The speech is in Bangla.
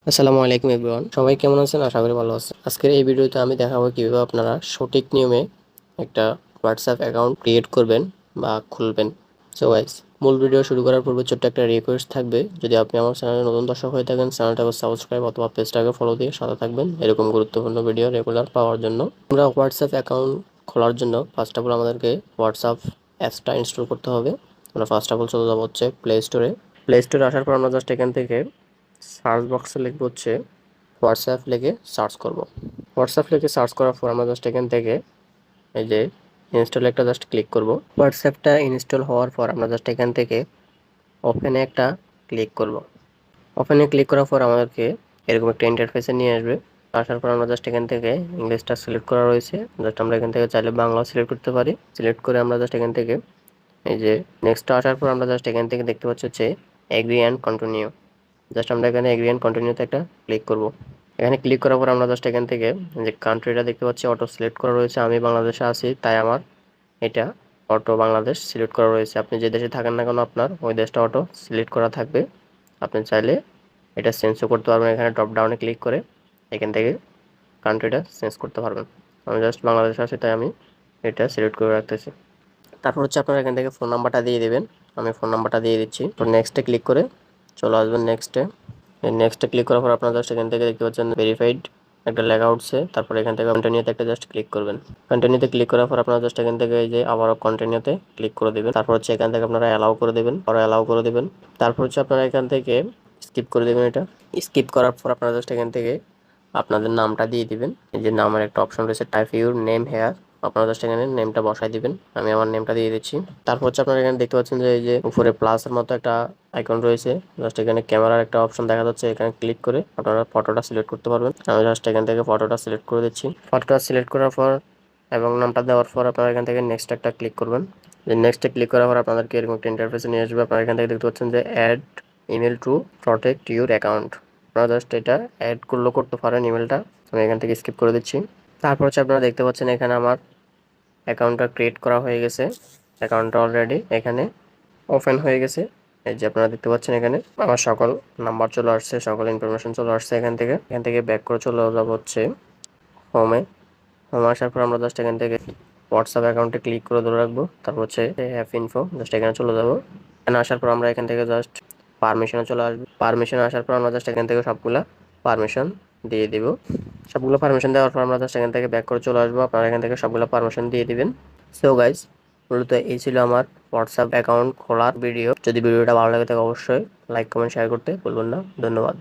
আসসালামু আলাইকুম এভরিওয়ান, সবাই কেমন আছেন? আশা করি ভালো আছেন। আজকের এই ভিডিওতে আমি দেখাবো কিভাবে আপনারা সঠিক নিয়মে একটা হোয়াটসঅ্যাপ অ্যাকাউন্ট ক্রিয়েট করবেন বা খুলবেন। সো গাইস, মূল ভিডিও শুরু করার পূর্বে ছোট্ট একটা রিকোয়েস্ট থাকবে। যদি আপনি আমার চ্যানেলে নতুন দর্শক হয়ে থাকেন, চ্যানেলটাকে সাবস্ক্রাইব অথবা পেজটাকে ফলো দিয়ে সাথে থাকবেন এরকম গুরুত্বপূর্ণ ভিডিও রেগুলার পাওয়ার জন্য। আমরা হোয়াটসঅ্যাপ অ্যাকাউন্ট খোলার জন্য ফার্স্ট অফ অল আমাদেরকে হোয়াটসঅ্যাপ অ্যাপসটা ইনস্টল করতে হবে। আমরা ফার্স্ট অফ অল চলে যাবো হচ্ছে প্লে স্টোরে আসার পর আমরা জাস্ট এখান থেকে সার্চ বক্সে লিখবো হচ্ছে হোয়াটসঅ্যাপ লিখে সার্চ করব। হোয়াটসঅ্যাপ লিখে সার্চ করার পর আমরা জাস্ট এখান থেকে এই যে ইনস্টল একটা জাস্ট ক্লিক করব। হোয়াটসঅ্যাপটা ইনস্টল হওয়ার পর আমরা জাস্ট এখান থেকে ওপেনে একটা ক্লিক করব। ওপেনে ক্লিক করার পর আমাদেরকে এরকম একটা ইন্টারফেসে নিয়ে আসবে। আসার পর আমরা জাস্ট এখান থেকে ইংলিশটা সিলেক্ট করা রয়েছে, জাস্ট আমরা এখান থেকে চাইলে বাংলাও সিলেক্ট করতে পারি। সিলেক্ট করে আমরা জাস্ট এখান থেকে এই যে নেক্সট আসার পর আমরা জাস্ট এখান থেকে দেখতে পাচ্ছি হচ্ছে এগ্রি অ্যান্ড কন্টিনিউ। জাস্ট আমরা এখানে এগ্রি অ্যান্ড কন্টিনিউতে একটা ক্লিক করব। এখানে ক্লিক করার পর আমরা জাস্ট এখান থেকে যে কান্ট্রিটা দেখতে পাচ্ছি অটো সিলেক্ট করা রয়েছে, আমি বাংলাদেশে আছি তাই আমার এটা অটো বাংলাদেশ সিলেক্ট করা রয়েছে। আপনি যে দেশে থাকেন না কেন আপনার ওই দেশটা অটো সিলেক্ট করা থাকবে। আপনি চাইলে এটা চেঞ্জও করতে পারবেন, এখানে ড্রপ ডাউনে ক্লিক করে এখান থেকে কান্ট্রিটা চেঞ্জ করতে পারবেন। আমি জাস্ট বাংলাদেশে আছি তাই আমি এটা সিলেক্ট করে রাখতেছি। তারপর হচ্ছে আপনারা এখান থেকে ফোন নাম্বারটা দিয়ে দেবেন, আমি ফোন নাম্বারটা দিয়ে দিচ্ছি। তো নেক্সটে ক্লিক করে চলে আসবেন নেক্সটে ক্লিক করার পর আপনারা জাস্ট এখান থেকে দেখতে পাচ্ছেন ভেরিফাইড একটা লেখা উঠছে। তারপর এখান থেকে কন্টিনিউতে একটা জাস্ট ক্লিক করবেন। কন্টিনিউতে ক্লিক করার পর আপনারা জাস্ট এখান থেকে এই যে আবারও কন্টিনিউতে ক্লিক করে দেবেন। তারপর হচ্ছে এখান থেকে আপনারা অ্যালাউ করে দেবেন, আরও অ্যালাউ করে দেবেন। তারপর হচ্ছে আপনারা এখান থেকে স্কিপ করে দেবেন। এটা স্কিপ করার পর আপনারা জাস্ট এখান থেকে আপনাদের নামটা দিয়ে দিবেন। এই যে নামের একটা অপশন রয়েছে টাইপ ইউর নেম হেয়ার, আপনারা জাস্ট এখানে নেমটা বসাই দিবেন। আমি আমার নেমটা দিয়ে দিচ্ছি। তারপর হচ্ছে আপনারা এখানে দেখতে পাচ্ছেন যে এই যে উপরে প্লাসের মতো একটা আইকন রয়েছে, জাস্ট এখানে ক্যামেরার একটা অপশন দেখা যাচ্ছে, এখানে ক্লিক করে আপনারা ফটোটা সিলেক্ট করতে পারবেন। আমি জাস্ট এখান থেকে ফটোটা সিলেক্ট করে দিচ্ছি। ফটোটা সিলেক্ট করার পর এবং নামটা দেওয়ার পর আপনারা এখান থেকে নেক্সট একটা ক্লিক করবেন। যে নেক্সটে ক্লিক করার পর আপনাদেরকে এরকম একটা ইন্টারফেসে নিয়ে আসবে। আপনারা এখান থেকে দেখতে পাচ্ছেন যে add email to protect your account. আপনারা জাস্ট এটা অ্যাড করলেও করতে পারেন ইমেলটা, আমি এখান থেকে স্কিপ করে দিচ্ছি। তারপর হচ্ছে আপনারা দেখতে পাচ্ছেন এখানে আমার অ্যাকাউন্টটা ক্রিয়েট করা হয়ে গেছে। অ্যাকাউন্টটা অলরেডি এখানে ওপেন হয়ে গেছে। এই যে আপনারা দেখতে পাচ্ছেন এখানে আমার সকল নাম্বার চলে আসছে, সকল ইনফরমেশন চলে আসছে। এখান থেকে ব্যাক করে চলে যাবো হচ্ছে হোমে। হোমে আসার পর আমরা জাস্ট এখান থেকে হোয়াটসঅ্যাপ অ্যাকাউন্টে ক্লিক করে ধরে রাখবো। তারপর হচ্ছে অ্যাপ ইনফো, জাস্ট এখানে চলে যাবো। এখানে আসার পর আমরা এখান থেকে জাস্ট পারমিশনে চলে আসবো। পারমিশনে আসার পর আমরা জাস্ট এখান থেকে সবগুলা পারমিশন দিয়ে দিব। সবগুলো পারমিশন দেওয়ার পর আমরা জাস্ট এখান থেকে ব্যাক করে চলে আসবো। আপনারা এখান থেকে সবগুলো পারমিশন দিয়ে দিবেন। সো গাইস, মূলত এই ছিল আমার হোয়াটসঅ্যাপ অ্যাকাউন্ট খোলার ভিডিও। যদি ভিডিওটা ভালো লাগে থাকে অবশ্যই লাইক কমেন্ট শেয়ার করতে ভুলবেন না। ধন্যবাদ।